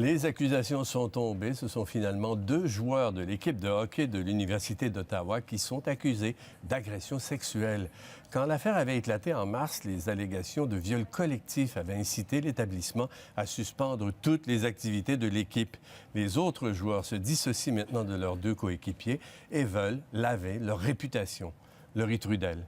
Les accusations sont tombées. Ce sont finalement 2 joueurs de l'équipe de hockey de l'Université d'Ottawa qui sont accusés d'agression sexuelle. Quand l'affaire avait éclaté en mars, les allégations de viol collectif avaient incité l'établissement à suspendre toutes les activités de l'équipe. Les autres joueurs se dissocient maintenant de leurs 2 coéquipiers et veulent laver leur réputation. Laurie Trudel.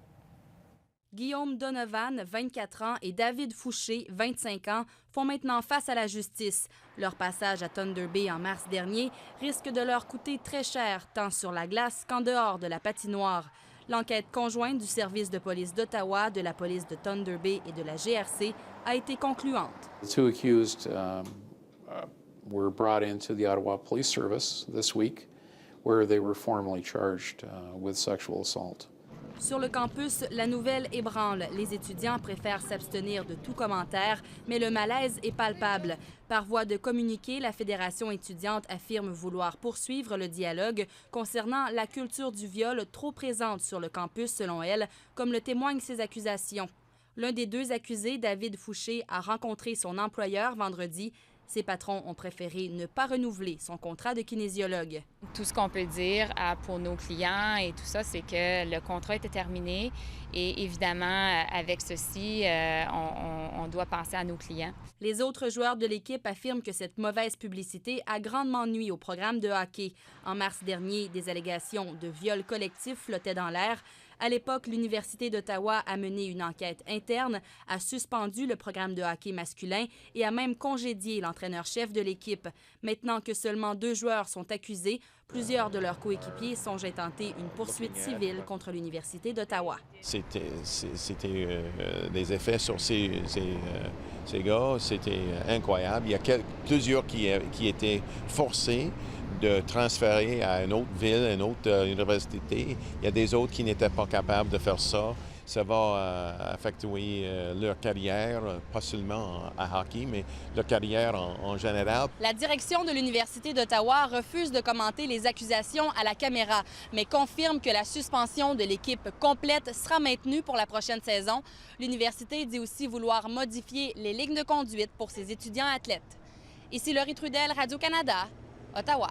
Guillaume Donovan, 24 ans, et David Fouché, 25 ans, font maintenant face à la justice. Leur passage à Thunder Bay en mars dernier risque de leur coûter très cher, tant sur la glace qu'en dehors de la patinoire. L'enquête conjointe du service de police d'Ottawa, de la police de Thunder Bay et de la GRC a été concluante. The 2 accused were brought into the Ottawa Police Service this week, where they were formally charged with sexual assault. Sur le campus, la nouvelle ébranle. Les étudiants préfèrent s'abstenir de tout commentaire, mais le malaise est palpable. Par voie de communiqué, la Fédération étudiante affirme vouloir poursuivre le dialogue concernant la culture du viol trop présente sur le campus, selon elle, comme le témoignent ces accusations. L'un des 2 accusés, David Fouché, a rencontré son employeur vendredi. Ses patrons ont préféré ne pas renouveler son contrat de kinésiologue. Tout ce qu'on peut dire pour nos clients et tout ça, c'est que le contrat était terminé et évidemment, avec ceci, on doit penser à nos clients. Les autres joueurs de l'équipe affirment que cette mauvaise publicité a grandement nui au programme de hockey. En mars dernier, des allégations de viol collectif flottaient dans l'air. À l'époque, l'Université d'Ottawa a mené une enquête interne, a suspendu le programme de hockey masculin et a même congédié l'entraîneur-chef de l'équipe. Maintenant que seulement 2 joueurs sont accusés, plusieurs de leurs coéquipiers songent à tenter une poursuite civile contre l'Université d'Ottawa. C'était des effets sur ces gars, c'était incroyable. Il y a plusieurs qui étaient forcés de transférer à une autre ville, à une autre université. Il y a des autres qui n'étaient pas capables de faire ça. Ça va affecter leur carrière, pas seulement à hockey, mais leur carrière en général. La direction de l'Université d'Ottawa refuse de commenter les accusations à la caméra, mais confirme que la suspension de l'équipe complète sera maintenue pour la prochaine saison. L'université dit aussi vouloir modifier les lignes de conduite pour ses étudiants athlètes. Ici Laurie Trudel, Radio-Canada, Ottawa.